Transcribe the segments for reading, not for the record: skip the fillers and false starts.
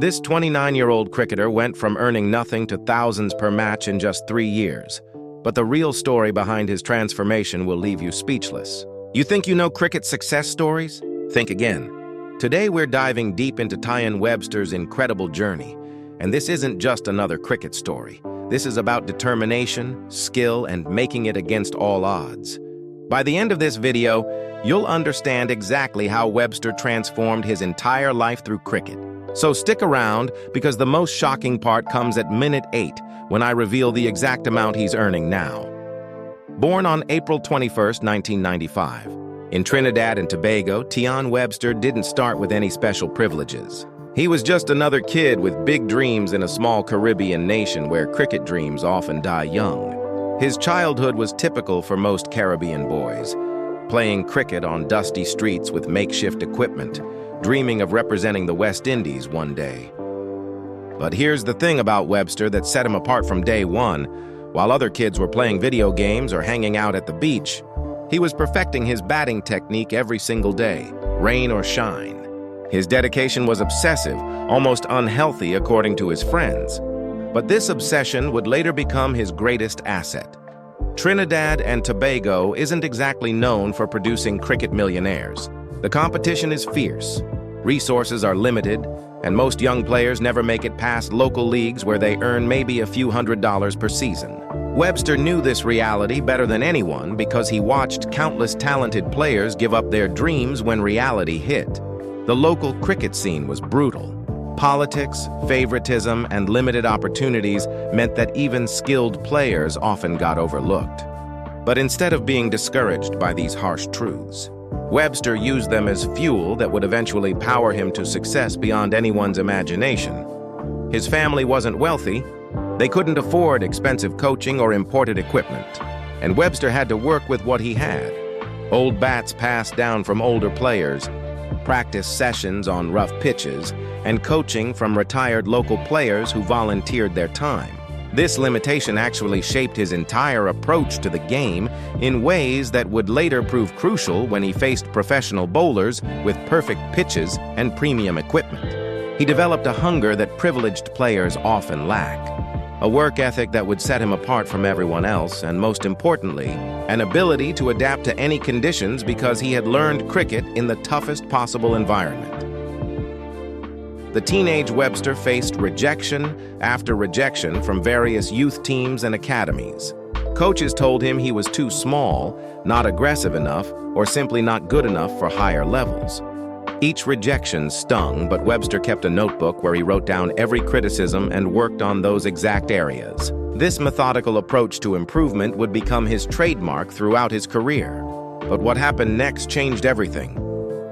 This 29-year-old cricketer went from earning nothing to thousands per match in just 3 years. But the real story behind his transformation will leave you speechless. You think you know cricket success stories? Think again. Today we're diving deep into Tion Webster's incredible journey. And this isn't just another cricket story. This is about determination, skill, and making it against all odds. By the end of this video, you'll understand exactly how Webster transformed his entire life through cricket. So stick around, because the most shocking part comes at minute 8, when I reveal the exact amount he's earning now. Born on April 21, 1995, in Trinidad and Tobago, Tion Webster didn't start with any special privileges. He was just another kid with big dreams in a small Caribbean nation where cricket dreams often die young. His childhood was typical for most Caribbean boys, playing cricket on dusty streets with makeshift equipment, dreaming of representing the West Indies one day. But here's the thing about Webster that set him apart from day one. While other kids were playing video games or hanging out at the beach, he was perfecting his batting technique every single day, rain or shine. His dedication was obsessive, almost unhealthy according to his friends. But this obsession would later become his greatest asset. Trinidad and Tobago isn't exactly known for producing cricket millionaires. The competition is fierce, resources are limited, and most young players never make it past local leagues where they earn maybe a few $100s per season. Webster knew this reality better than anyone because he watched countless talented players give up their dreams when reality hit. The local cricket scene was brutal. Politics, favoritism, and limited opportunities meant that even skilled players often got overlooked. But instead of being discouraged by these harsh truths, Webster used them as fuel that would eventually power him to success beyond anyone's imagination. His family wasn't wealthy. They couldn't afford expensive coaching or imported equipment, and Webster had to work with what he had. Old bats passed down from older players, practice sessions on rough pitches, and coaching from retired local players who volunteered their time. This limitation actually shaped his entire approach to the game in ways that would later prove crucial when he faced professional bowlers with perfect pitches and premium equipment. He developed a hunger that privileged players often lack, a work ethic that would set him apart from everyone else, and most importantly, an ability to adapt to any conditions because he had learned cricket in the toughest possible environment. The teenage Webster faced rejection after rejection from various youth teams and academies. Coaches told him he was too small, not aggressive enough, or simply not good enough for higher levels. Each rejection stung, but Webster kept a notebook where he wrote down every criticism and worked on those exact areas. This methodical approach to improvement would become his trademark throughout his career. But what happened next changed everything,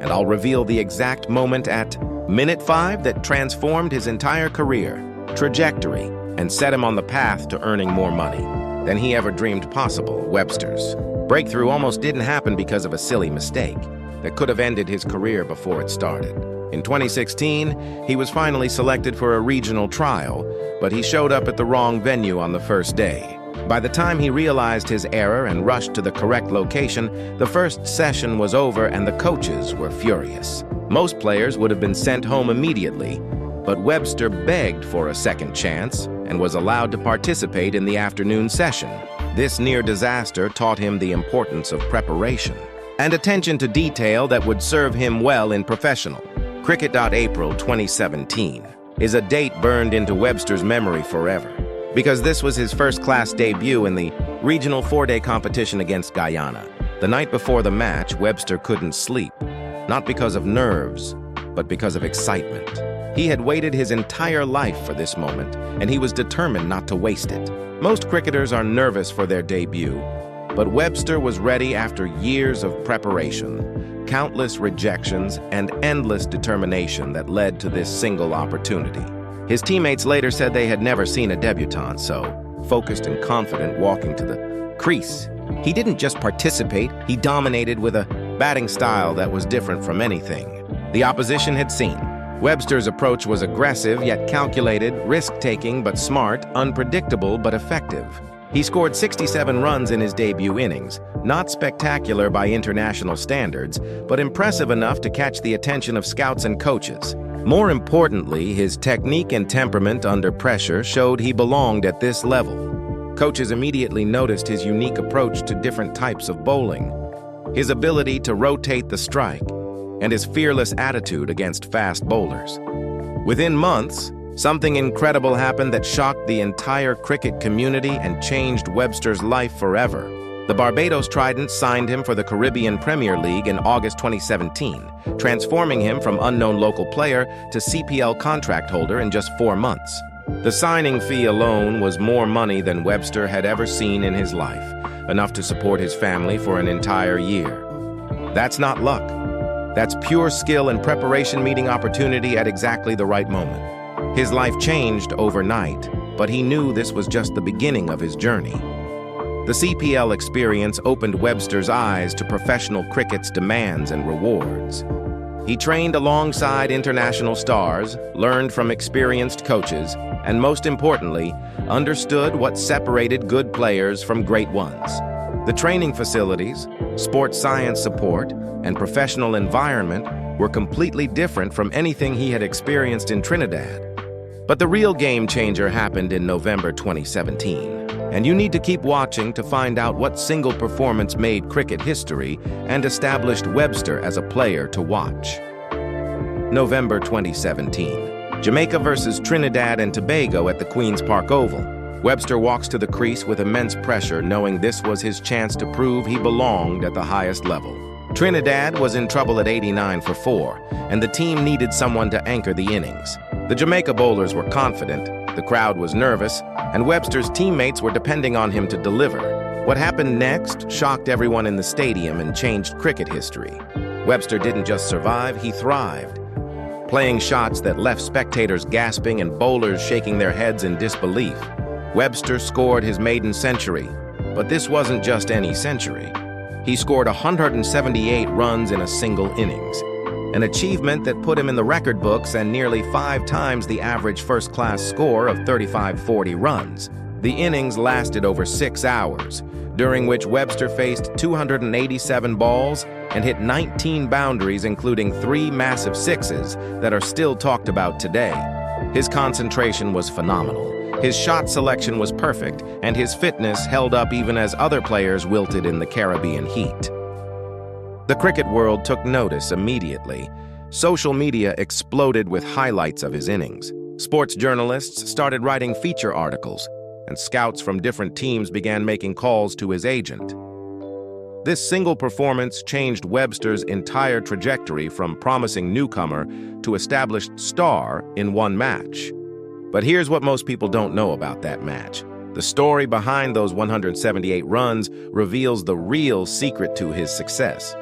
and I'll reveal the exact moment at minute 5 that transformed his entire career, trajectory, and set him on the path to earning more money than he ever dreamed possible. Webster's breakthrough almost didn't happen because of a silly mistake that could have ended his career before it started. In 2016, he was finally selected for a regional trial, but he showed up at the wrong venue on the first day. By the time he realized his error and rushed to the correct location, the first session was over and the coaches were furious. Most players would have been sent home immediately, but Webster begged for a second chance and was allowed to participate in the afternoon session. This near disaster taught him the importance of preparation and attention to detail that would serve him well in professional. April 2017 is a date burned into Webster's memory forever, because this was his first-class debut in the regional 4-day competition against Guyana. The night before the match, Webster couldn't sleep, not because of nerves, but because of excitement. He had waited his entire life for this moment, and he was determined not to waste it. Most cricketers are nervous for their debut, but Webster was ready after years of preparation, countless rejections, and endless determination that led to this single opportunity. His teammates later said they had never seen a debutant so focused and confident walking to the crease. He didn't just participate, he dominated with a batting style that was different from anything the opposition had seen. Webster's approach was aggressive yet calculated, risk-taking but smart, unpredictable but effective. He scored 67 runs in his debut innings, not spectacular by international standards, but impressive enough to catch the attention of scouts and coaches. More importantly, his technique and temperament under pressure showed he belonged at this level. Coaches immediately noticed his unique approach to different types of bowling, his ability to rotate the strike, and his fearless attitude against fast bowlers. Within months, something incredible happened that shocked the entire cricket community and changed Webster's life forever. The Barbados Tridents signed him for the Caribbean Premier League in August 2017, transforming him from unknown local player to CPL contract holder in just 4 months. The signing fee alone was more money than Webster had ever seen in his life, enough to support his family for an entire year. That's not luck. That's pure skill and preparation meeting opportunity at exactly the right moment. His life changed overnight, but he knew this was just the beginning of his journey. The CPL experience opened Webster's eyes to professional cricket's demands and rewards. He trained alongside international stars, learned from experienced coaches, and most importantly, understood what separated good players from great ones. The training facilities, sports science support, and professional environment were completely different from anything he had experienced in Trinidad. But the real game changer happened in November 2017. And you need to keep watching to find out what single performance made cricket history and established Webster as a player to watch. November 2017. Jamaica versus Trinidad and Tobago at the Queen's Park Oval. Webster walks to the crease with immense pressure, knowing this was his chance to prove he belonged at the highest level. Trinidad was in trouble at 89 for 4, and the team needed someone to anchor the innings. The Jamaica bowlers were confident, the crowd was nervous, and Webster's teammates were depending on him to deliver. What happened next shocked everyone in the stadium and changed cricket history. Webster didn't just survive, he thrived, playing shots that left spectators gasping and bowlers shaking their heads in disbelief. Webster scored his maiden century, but this wasn't just any century. He scored 178 runs in a single innings, an achievement that put him in the record books and nearly 5 times the average first-class score of 35-40 runs. The innings lasted over 6 hours, during which Webster faced 287 balls and hit 19 boundaries, including 3 massive sixes that are still talked about today. His concentration was phenomenal. His shot selection was perfect, and his fitness held up even as other players wilted in the Caribbean heat. The cricket world took notice immediately. Social media exploded with highlights of his innings. Sports journalists started writing feature articles, and scouts from different teams began making calls to his agent. This single performance changed Webster's entire trajectory from promising newcomer to established star in one match. But here's what most people don't know about that match. The story behind those 178 runs reveals the real secret to his success.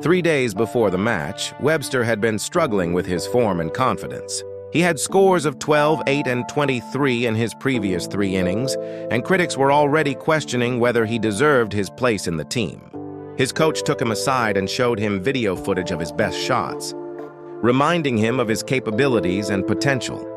3 days before the match, Webster had been struggling with his form and confidence. He had scores of 12, 8, and 23 in his previous 3 innings, and critics were already questioning whether he deserved his place in the team. His coach took him aside and showed him video footage of his best shots, reminding him of his capabilities and potential.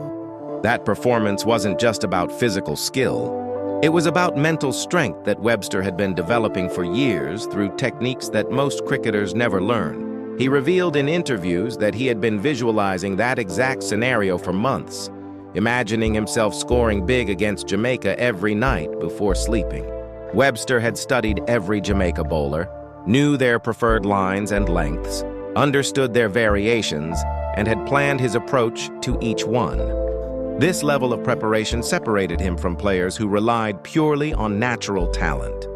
That performance wasn't just about physical skill. It was about mental strength that Webster had been developing for years through techniques that most cricketers never learn. He revealed in interviews that he had been visualizing that exact scenario for months, imagining himself scoring big against Jamaica every night before sleeping. Webster had studied every Jamaica bowler, knew their preferred lines and lengths, understood their variations, and had planned his approach to each one. This level of preparation separated him from players who relied purely on natural talent.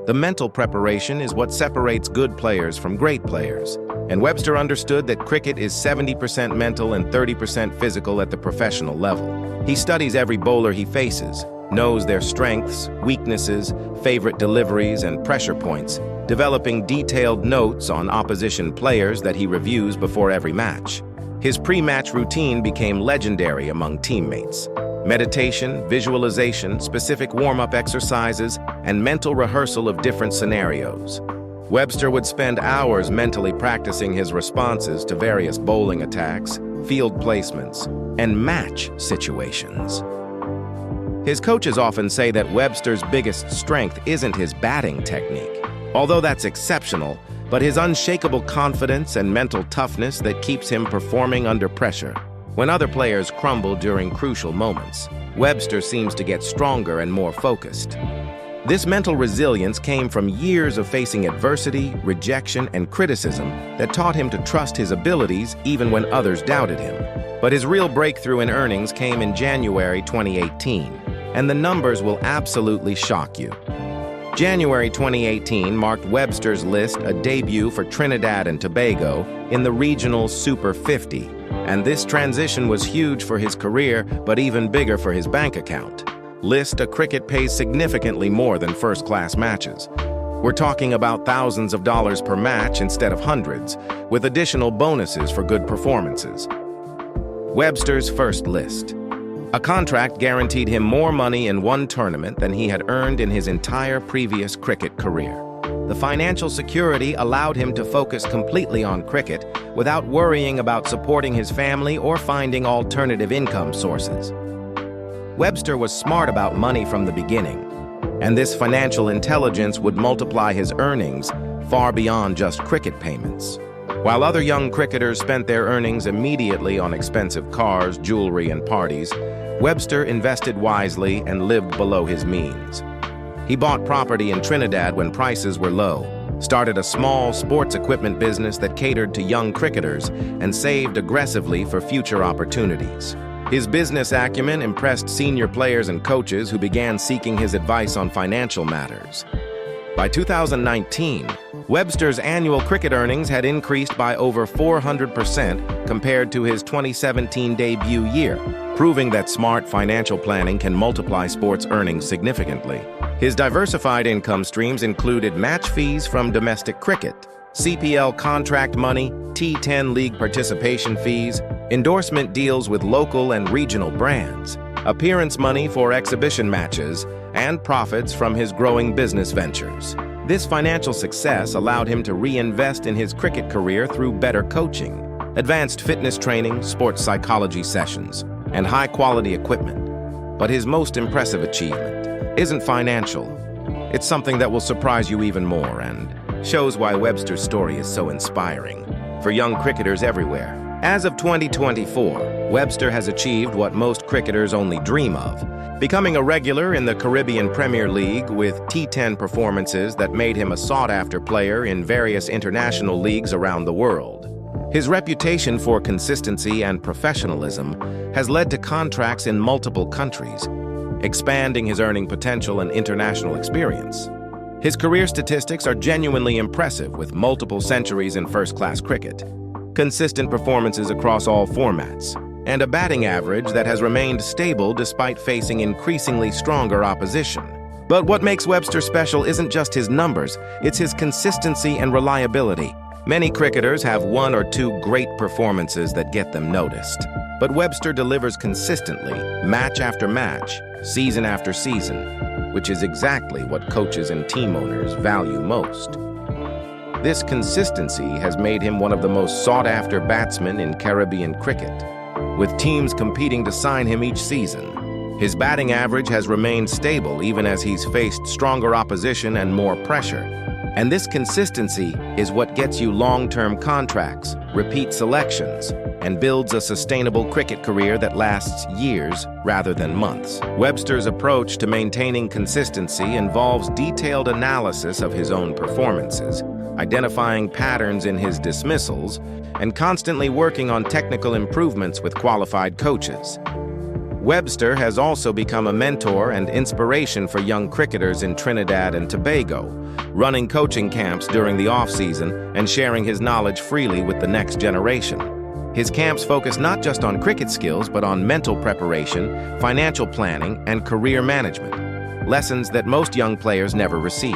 The mental preparation is what separates good players from great players, and Webster understood that cricket is 70% mental and 30% physical at the professional level. He studies every bowler he faces, knows their strengths, weaknesses, favorite deliveries, and pressure points, developing detailed notes on opposition players that he reviews before every match. His pre-match routine became legendary among teammates. Meditation, visualization, specific warm-up exercises, and mental rehearsal of different scenarios. Webster would spend hours mentally practicing his responses to various bowling attacks, field placements, and match situations. His coaches often say that Webster's biggest strength isn't his batting technique. Although that's exceptional, but his unshakable confidence and mental toughness that keeps him performing under pressure. When other players crumble during crucial moments, Webster seems to get stronger and more focused. This mental resilience came from years of facing adversity, rejection, and criticism that taught him to trust his abilities even when others doubted him. But his real breakthrough in earnings came in January 2018, and the numbers will absolutely shock you. January 2018 marked Webster's list a debut for Trinidad and Tobago in the regional Super 50, and this transition was huge for his career, but even bigger for his bank account. List, a cricket pays significantly more than first-class matches. We're talking about thousands of dollars per match instead of hundreds, with additional bonuses for good performances. Webster's first list. A contract guaranteed him more money in one tournament than he had earned in his entire previous cricket career. The financial security allowed him to focus completely on cricket without worrying about supporting his family or finding alternative income sources. Webster was smart about money from the beginning, and this financial intelligence would multiply his earnings far beyond just cricket payments. While other young cricketers spent their earnings immediately on expensive cars, jewelry, and parties, Webster invested wisely and lived below his means. He bought property in Trinidad when prices were low, started a small sports equipment business that catered to young cricketers, and saved aggressively for future opportunities. His business acumen impressed senior players and coaches who began seeking his advice on financial matters. By 2019, Webster's annual cricket earnings had increased by over 400% compared to his 2017 debut year, proving that smart financial planning can multiply sports earnings significantly. His diversified income streams included match fees from domestic cricket, CPL contract money, T10 league participation fees, endorsement deals with local and regional brands, appearance money for exhibition matches, and profits from his growing business ventures. This financial success allowed him to reinvest in his cricket career through better coaching, advanced fitness training, sports psychology sessions, and high-quality equipment. But his most impressive achievement isn't financial. It's something that will surprise you even more and shows why Webster's story is so inspiring for young cricketers everywhere. As of 2024, Webster has achieved what most cricketers only dream of, becoming a regular in the Caribbean Premier League with T10 performances that made him a sought-after player in various international leagues around the world. His reputation for consistency and professionalism has led to contracts in multiple countries, expanding his earning potential and international experience. His career statistics are genuinely impressive, with multiple centuries in first-class cricket, consistent performances across all formats, and a batting average that has remained stable despite facing increasingly stronger opposition. But what makes Webster special isn't just his numbers, it's his consistency and reliability. Many cricketers have one or two great performances that get them noticed, but Webster delivers consistently, match after match, season after season, which is exactly what coaches and team owners value most. This consistency has made him one of the most sought-after batsmen in Caribbean cricket, with teams competing to sign him each season. His batting average has remained stable even as he's faced stronger opposition and more pressure. And this consistency is what gets you long-term contracts, repeat selections, and builds a sustainable cricket career that lasts years rather than months. Webster's approach to maintaining consistency involves detailed analysis of his own performances, identifying patterns in his dismissals, and constantly working on technical improvements with qualified coaches. Webster has also become a mentor and inspiration for young cricketers in Trinidad and Tobago, running coaching camps during the off-season and sharing his knowledge freely with the next generation. His camps focus not just on cricket skills, but on mental preparation, financial planning, and career management, lessons that most young players never receive.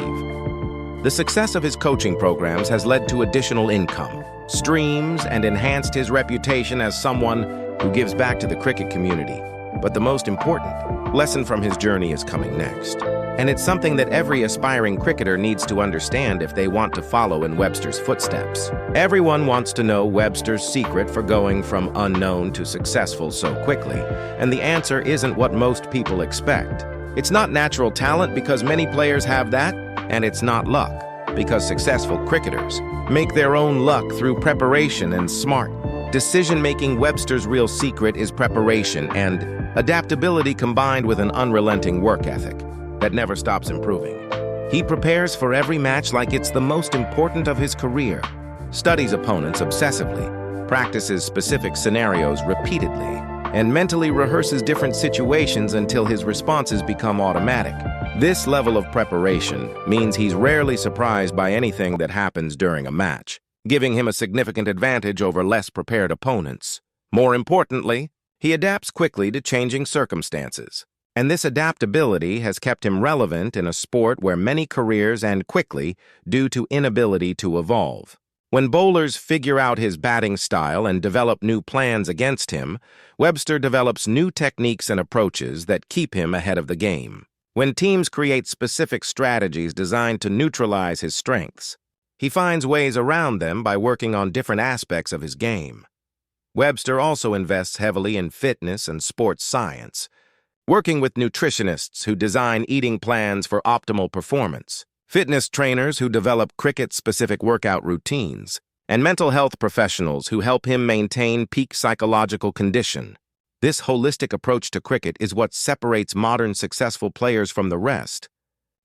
The success of his coaching programs has led to additional income, streams, and enhanced his reputation as someone who gives back to the cricket community. But the most important lesson from his journey is coming next. And it's something that every aspiring cricketer needs to understand if they want to follow in Webster's footsteps. Everyone wants to know Webster's secret for going from unknown to successful so quickly, and the answer isn't what most people expect. It's not natural talent, because many players have that, and it's not luck. because successful cricketers make their own luck through preparation and smart decision-making. Webster's real secret is preparation and adaptability combined with an unrelenting work ethic that never stops improving. He prepares for every match like it's the most important of his career, studies opponents obsessively, practices specific scenarios repeatedly, and mentally rehearses different situations until his responses become automatic. This level of preparation means he's rarely surprised by anything that happens during a match, giving him a significant advantage over less prepared opponents. More importantly, he adapts quickly to changing circumstances, and this adaptability has kept him relevant in a sport where many careers end quickly due to inability to evolve. When bowlers figure out his batting style and develop new plans against him, Webster develops new techniques and approaches that keep him ahead of the game. When teams create specific strategies designed to neutralize his strengths, he finds ways around them by working on different aspects of his game. Webster also invests heavily in fitness and sports science, working with nutritionists who design eating plans for optimal performance, fitness trainers who develop cricket-specific workout routines, and mental health professionals who help him maintain peak psychological condition. This holistic approach to cricket is what separates modern successful players from the rest.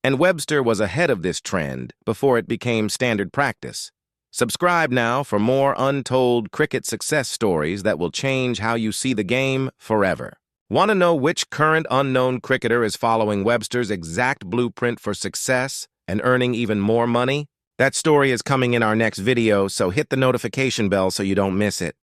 And Webster was ahead of this trend before it became standard practice. Subscribe now for more untold cricket success stories that will change how you see the game forever. Want to know which current unknown cricketer is following Webster's exact blueprint for success and earning even more money? That story is coming in our next video, so hit the notification bell so you don't miss it.